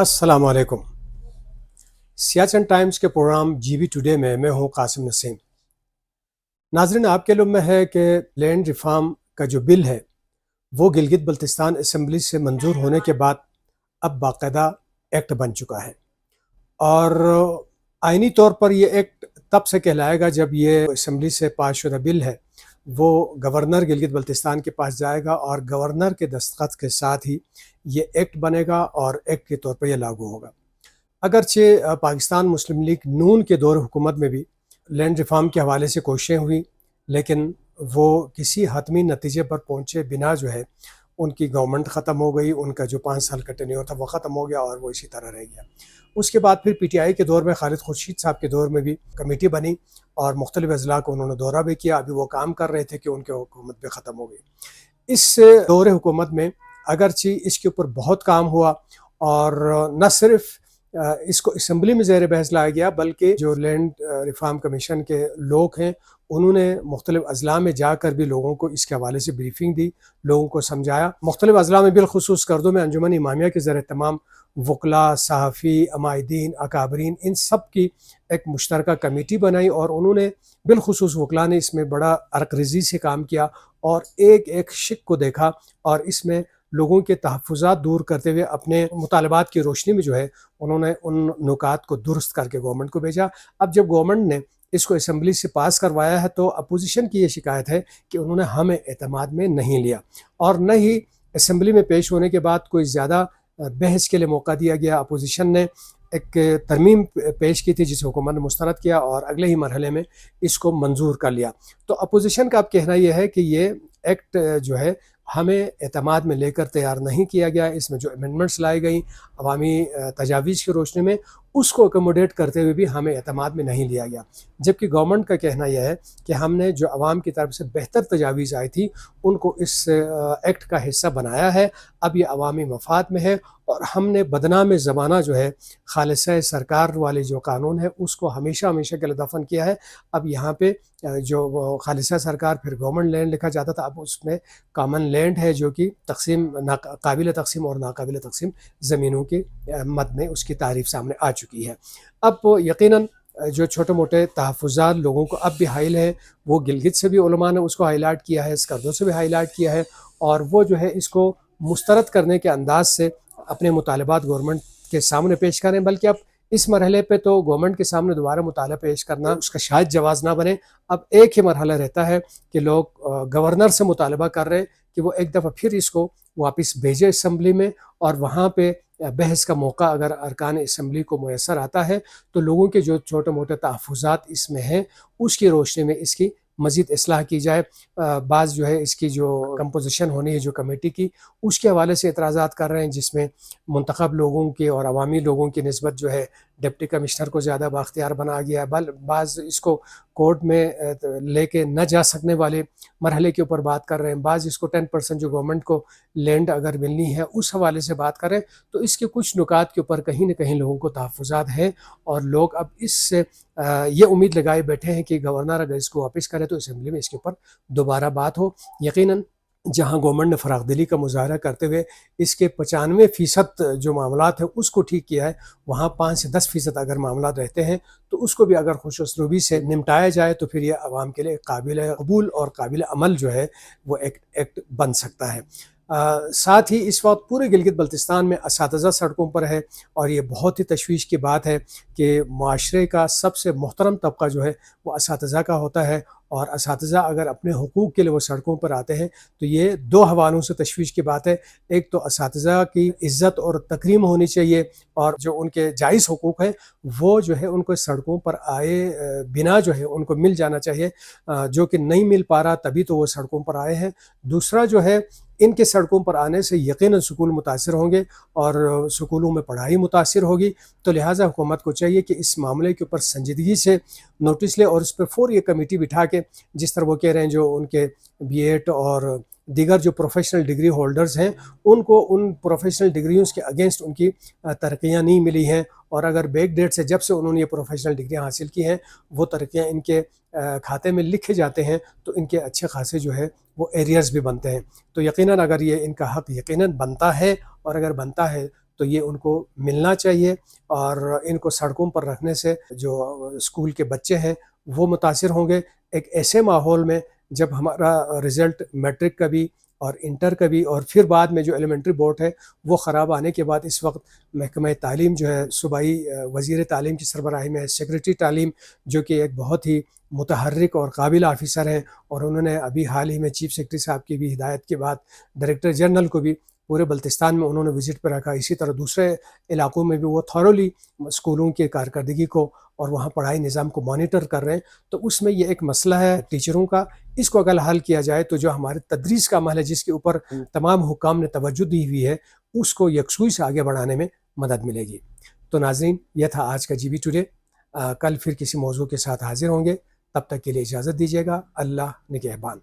अस्सलाम वालेकुम। सियाचिन टाइम्स के प्रोग्राम जीबी टुडे में मैं हूं कासिम नसीम। नाजरीन, आपके इल्म में है कि लैंड रिफॉर्म का जो बिल है वो गिलगित बल्तिस्तान असम्बली से मंजूर होने के बाद अब बाकायदा एक्ट बन चुका है। और आइनी तौर पर ये एक्ट तब से कहलाएगा जब ये असम्बली से पास शुदा बिल है वो गवर्नर गिलगित बल्तिस्तान के पास जाएगा और गवर्नर के दस्तखत के साथ ही ये एक्ट बनेगा और एक्ट के तौर पर यह लागू होगा। अगरचे पाकिस्तान मुस्लिम लीग नून के दौर हुकूमत में भी लैंड रिफॉर्म के हवाले से कोशिशें हुई, लेकिन वो किसी हतमी नतीजे पर पहुँचे बिना जो है उनकी गवर्नमेंट ख़त्म हो गई, उनका जो 5 साल का टेन्योर था वो ख़त्म हो गया और वो इसी तरह रह गया। उसके बाद फिर पीटीआई के दौर में खालिद खुर्शीद साहब के दौर में भी कमेटी बनी और मुख्तलिफ अजला को उन्होंने दौरा भी किया। अभी वो काम कर रहे थे कि उनकी हुकूमत भी ख़त्म हो गई। इस दौर हुकूमत में अगरचे इसके ऊपर बहुत काम हुआ और न सिर्फ इसको असम्बली में ज़ेर बहस लाया गया, बल्कि जो लैंड रिफॉर्म कमीशन के लोग हैं उन्होंने मुख्तलिफ अजला में जाकर भी लोगों को इसके हवाले से ब्रीफिंग दी, लोगों को समझाया। मुख्तलिफ अजला में बिलखुसूस कर्दों में अंजुमन इमामिया के ज़रिए तमाम वकला, सहाफ़ी, अमायदीन, अकाबरीन, इन सब की एक मुश्तरका कमेटी बनाई और उन्होंने बिलखुसूस वकला ने इसमें बड़ा अरकरेज़ी से काम किया और एक एक शिक को देखा और इसमें लोगों के तहफ़्फ़ुज़ात दूर करते हुए अपने मुतालबात की रोशनी में जो है उन्होंने उन नुकात को दुरुस्त करके गवर्नमेंट को भेजा। अब जब गवर्नमेंट ने इसको असम्बली से पास करवाया है तो अपोजिशन की ये शिकायत है कि उन्होंने हमें एतमाद में नहीं लिया और न ही असम्बली में पेश होने के बाद कोई ज़्यादा बहस के लिए मौका दिया गया। अपोजिशन ने एक तरमीम पेश की थी जिसे हुकूमत ने मुस्तरद किया और अगले ही मरहले में इसको मंजूर कर लिया। तो अपोजिशन का अब कहना यह है कि ये एक्ट जो है हमें एतमाद में लेकर तैयार नहीं किया गया। इसमें जो अमेंडमेंट्स लाई गई अवामी तजावीज़ की रोशनी में उसको अकोमोडेट करते हुए भी हमें एतमाद में नहीं लिया गया, जबकि गवर्नमेंट का कहना यह है कि हमने जो अवाम की तरफ से बेहतर तजावीज़ आई थी उनको इस एक्ट का हिस्सा बनाया है। अब ये अवामी मफाद में है और हमने बदनाम ज़माना जो है खालिसा सरकार वाले जो कानून है उसको हमेशा हमेशा के लिए दफन किया है। अब यहाँ पे जो खालिसा सरकार फिर गवर्नमेंट लैंड लिखा जाता था, अब उसमें कॉमन लैंड है जो कि तकसीम काबिल तकसीम और नाकाबिल तकसीम ज़मीनों के मद में उसकी तारीफ सामने आ चुकी है। अब यकीनन जो छोटे मोटे तहफ़्फ़ुज़ात लोगों को अब भी हाइल है, वो गिलगित से भी उलमा ने उसको हाईलाइट किया है, स्कर्दों से भी हाईलाइट किया है और वो जो है इसको मुस्तरद करने के अंदाज से अपने मुतालबात गवर्नमेंट के सामने पेश करें। बल्कि अब इस मरहले पे तो गवर्नमेंट के सामने दोबारा मुताला पेश करना उसका शायद जवाज़ ना बने। अब एक ही मरहला रहता है कि लोग गवर्नर से मुतालबा कर रहे हैं कि वो एक दफ़ा फिर इसको वापस भेजे असम्बली में और वहाँ पे बहस का मौका अगर अरकान असम्बली को मैसर आता है तो लोगों के जो छोटे मोटे तहफ़्फ़ुज़ात इसमें हैं उसकी रोशनी में इसकी मज़ीद इस्लाह की जाए। बाज़ जो है इसकी जो कंपोजिशन होनी है जो कमेटी की उसके हवाले से एतराज़ात कर रहे हैं जिसमें मुंतखब लोगों के और अवामी लोगों की निस्बत जो है डिप्टी कमिश्नर को ज़्यादा बाख्तियार बना गया है। बाज़ इसको कोर्ट में लेके न जा सकने वाले मरहले के ऊपर बात कर रहे हैं, बाज़ इसको 10% जो गवर्नमेंट को लैंड अगर मिलनी है उस हवाले से बात करें। तो इसके कुछ नुकात के ऊपर कहीं न कहीं लोगों को तहफ़्फ़ुज़ात हैं और लोग अब इससे ये उम्मीद लगाए बैठे हैं कि गवर्नर अगर इसको वापस करे तो असम्बली में इसके ऊपर दोबारा बात हो। यकीनन जहाँ गवर्नमेंट ने फ़राख़दिली का मुज़ाहरा करते हुए इसके 95% जो मामलात हैं उसको ठीक किया है, वहाँ 5 से 10% अगर मामलात रहते हैं तो उसको भी अगर खुश उसलूबी से निपटाया जाए तो फिर ये आवाम के लिए काबिल कबूल और काबिल अमल जो है वो एक्ट बन सकता है। साथ ही इस वक्त पूरे गिलगित बल्तिस्तान में असातिज़ा सड़कों पर है और ये बहुत ही तशवीश की बात है कि माशरे का सबसे मोहतरम तबका जो है वो असातिज़ा का होता है और असातिज़ा अगर अपने हुकूक के लिए वो सड़कों पर आते हैं तो ये दो हवालों से तशवीश की बात है। एक तो असातिज़ा की इज़्ज़त और तकरीम होनी चाहिए और जो उनके जायज़ हुकूक हैं वो जो है उनको सड़कों पर आए बिना जो है उनको मिल जाना चाहिए, जो कि नहीं मिल पा रहा तभी तो वो सड़कों पर आए हैं। दूसरा जो है इनके सड़कों पर आने से यकीनन स्कूल मुतासिर होंगे और स्कूलों में पढ़ाई मुतासिर होगी। तो लिहाजा हुकूमत को चाहिए कि इस मामले के ऊपर संजीदगी से नोटिस ले और इस पर फ़ौर ये कमेटी बिठा के जिस तरह वो कह रहे हैं जो उनके बीएड और दीगर जो प्रोफेशनल डिग्री होल्डर्स हैं उनको उन प्रोफेशनल डिग्रियों के अगेंस्ट उनकी तरक्कियाँ नहीं मिली हैं और अगर बैक डेट से जब से उन्होंने ये प्रोफेशनल डिग्रियाँ हासिल की हैं वो तरक्कियाँ इनके खाते में लिखे जाते हैं तो इनके अच्छे खासे जो है वो एरियर्स भी बनते हैं। तो यकीनन अगर ये इनका हक़ यकीनन बनता है और अगर बनता है تو یہ ان کو ملنا چاہیے، اور ان کو سڑکوں پر رکھنے سے جو اسکول کے بچے ہیں وہ متاثر ہوں گے، ایک ایسے ماحول میں جب ہمارا رزلٹ میٹرک کا بھی اور انٹر کا بھی اور پھر بعد میں جو ایلیمنٹری بورڈ ہے وہ خراب آنے کے بعد اس وقت محکمہ تعلیم جو ہے صوبائی وزیر تعلیم کی سربراہی میں سیکریٹری تعلیم، جو کہ ایک بہت ہی متحرک اور قابل آفیسر ہیں، اور انہوں نے ابھی حال ہی میں چیف سیکریٹری صاحب کی بھی ہدایت کے بعد ڈائریکٹر جنرل کو بھی پورے بلتستان میں انہوں نے وزٹ پہ رکھا، اسی طرح دوسرے علاقوں میں بھی وہ تھورولی اسکولوں کی کارکردگی کو اور وہاں پڑھائی نظام کو مانیٹر کر رہے ہیں۔ تو اس میں یہ ایک مسئلہ ہے ٹیچروں کا، اس کو اگر حل کیا جائے تو جو ہمارے تدریس کا عمل ہے جس کے اوپر تمام حکام نے توجہ دی ہوئی ہے اس کو یکسوئی سے آگے بڑھانے میں مدد ملے گی۔ تو ناظرین، یہ تھا آج کا جی بی ٹوڈے۔ کل پھر کسی موضوع کے ساتھ حاضر ہوں گے، تب تک کے لیے اجازت دیجیے گا۔ اللہ نگہبان۔